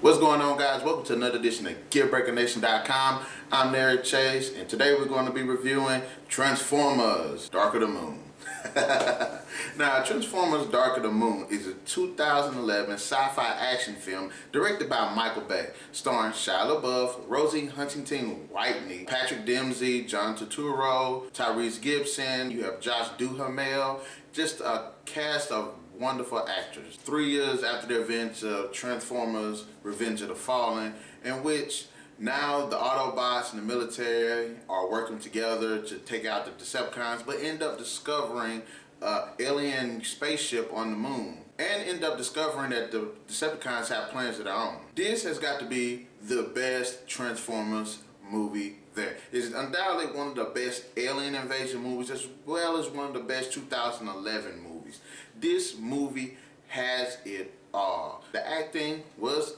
What's going on, guys? Welcome to another edition of GearBreakerNation.com. I'm NarikChase, and today we're going to be reviewing Transformers Dark of the Moon. Now, Transformers Dark of the Moon is a 2011 sci-fi action film directed by Michael Bay, starring Shia LaBeouf, Rosie Huntington-Whiteley, Patrick Dempsey, John Turturro, Tyrese Gibson. You have Josh Duhamel. Just a cast of wonderful actors. 3 years after the events of Transformers Revenge of the Fallen, in which now the Autobots and the military are working together to take out the Decepticons, but end up discovering an alien spaceship on the moon, and end up discovering that the Decepticons have plans of their own. This has got to be the best Transformers movie there. It's undoubtedly one of the best alien invasion movies, as well as one of the best 2011 movies. This movie has it all. The acting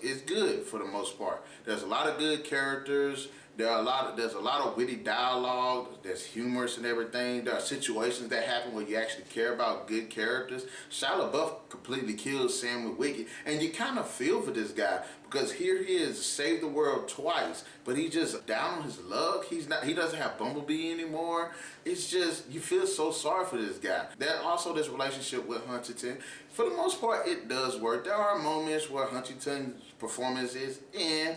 is good for the most part. There's a lot of good characters. There's a lot of witty dialogue. There's humorous and everything. There are situations that happen where you actually care about good characters. Shia LaBeouf completely kills Sam Witwicky, and you kind of feel for this guy because here he is, saved the world twice, but he's just down on his luck. He doesn't have Bumblebee anymore. It's just, you feel so sorry for this guy. There's also this relationship with Huntington. For the most part, it does work. There are moments where Huntington's performance is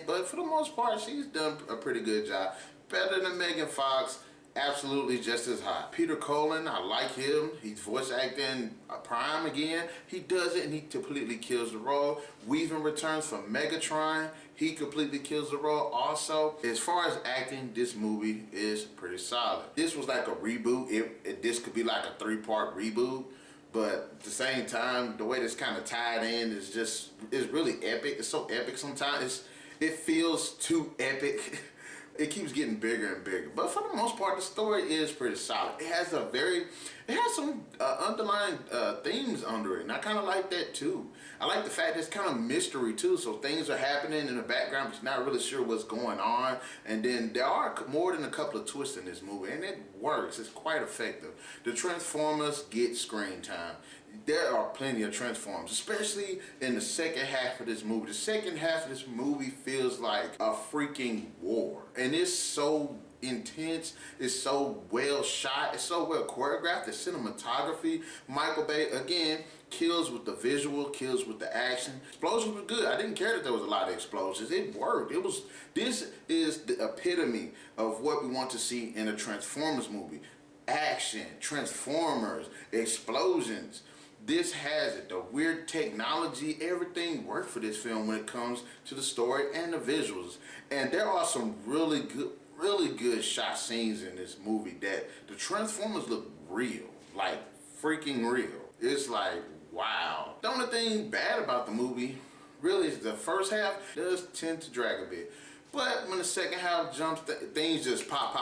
but for the most part, she's done a pretty good job. Better than Megan Fox. Absolutely just as hot. Peter Cullen, I like him. He's voice acting Prime again. He does it and he completely kills the role. Weaving returns from Megatron. He completely kills the role also. As far as acting, this movie is pretty solid. This was like a reboot. This could be like a 3-part reboot. But at the same time, the way this kind of tied in is really epic. It's so epic sometimes. It feels too epic. It keeps getting bigger and bigger. But for the most part, the story is pretty solid. It has some underlying themes under it, and I kind of like that too. I like the fact that it's kind of mystery too, so things are happening in the background, but you're not really sure what's going on. And then there are more than a couple of twists in this movie, and it works. It's quite effective. The Transformers get screen time. There are plenty of Transformers, especially in the second half of this movie. The second half of this movie feels like a freaking war, and it's so intense, it's so well shot, it's so well choreographed. The cinematography, Michael Bay again kills with the visual, kills with the action. Explosions were good. I didn't care that there was a lot of explosions. It worked. This is the epitome of what we want to see in a Transformers movie. Action, Transformers, explosions. This has it. The weird technology, everything worked for this film when it comes to the story and the visuals. And there are some really good shot scenes in this movie that the Transformers look real, like freaking real. It's like, wow. The only thing bad about the movie really is the first half does tend to drag a bit. But when the second half jumps, things just pop.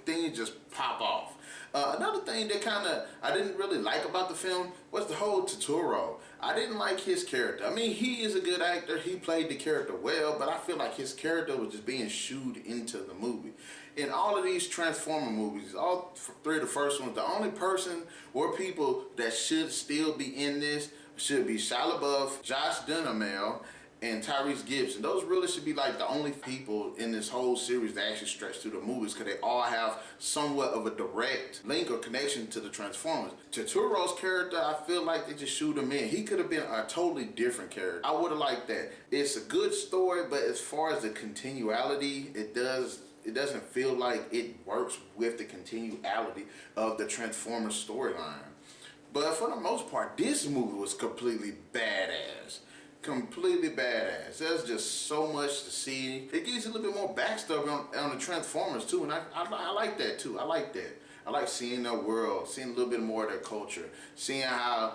Things just pop off. Another thing that I didn't really like about the film was the whole Turturro. I didn't like his character. I mean, he is a good actor. He played the character well, but I feel like his character was just being shooed into the movie. In all of these Transformer movies, all three of the first ones, the only person or people that should still be in this should be Shia LaBeouf, Josh Duhamel, and Tyrese Gibson. Those really should be like the only people in this whole series that actually stretch through the movies, because they all have somewhat of a direct link or connection to the Transformers. Turturro's character, I feel like they just shoot him in. He could have been a totally different character. I would have liked that. It's a good story, but as far as the continuality, it doesn't feel like it works with the continuality of the Transformers storyline. But for the most part, this movie was completely badass. Completely badass. There's just so much to see. It gives you a little bit more backstory on the Transformers too, and I like that too. I like that. I like seeing their world, seeing a little bit more of their culture, seeing how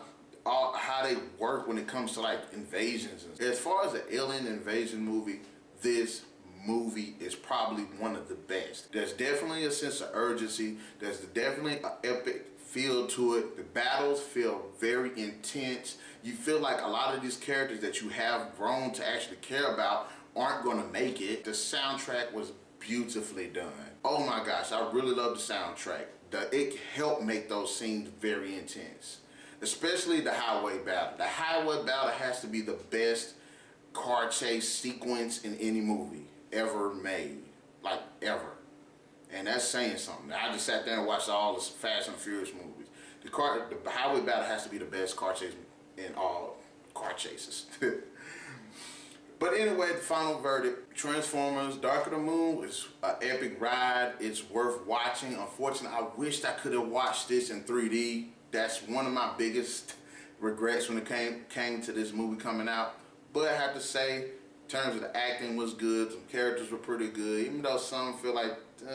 they work when it comes to like invasions. As far as the alien invasion movie, this movie is probably one of the best. There's definitely a sense of urgency. There's definitely an epic feel to it. The battles feel very intense. You feel like a lot of these characters that you have grown to actually care about aren't going to make it. The soundtrack was beautifully done. Oh my gosh, I really love the soundtrack. It helped make those scenes very intense. Especially the highway battle. The highway battle has to be the best car chase sequence in any movie ever made, like ever. And that's saying something. I just sat there and watched all the Fast and Furious movies. The highway battle has to be the best car chase in all car chases. But anyway, the final verdict, Transformers Dark of the Moon was an epic ride. It's worth watching. Unfortunately, I wished I could have watched this in 3D. That's one of my biggest regrets when it came to this movie coming out. But I have to say, in terms of the acting was good, some characters were pretty good, even though some feel like you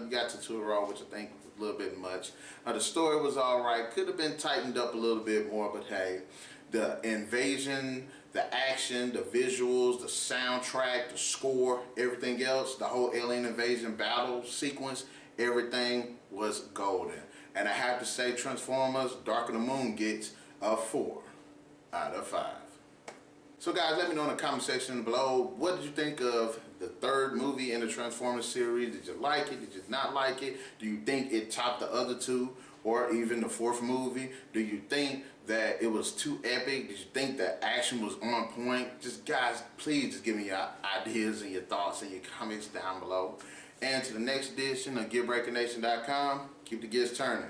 got Turturro, which I think was a little bit much. The story was alright, could have been tightened up a little bit more, but hey, the invasion, the action, the visuals, the soundtrack, the score, everything else, the whole alien invasion battle sequence, everything was golden. And I have to say, Transformers Dark of the Moon gets a 4 out of 5. So guys, let me know in the comment section below, what did you think of the third movie in the Transformers series? Did you like it? Did you not like it? Do you think it topped the other two or even the fourth movie? Do you think that it was too epic? Did you think the action was on point? Just guys, please just give me your ideas and your thoughts and your comments down below. And to the next edition of GearBreakerNation.com, keep the gears turning.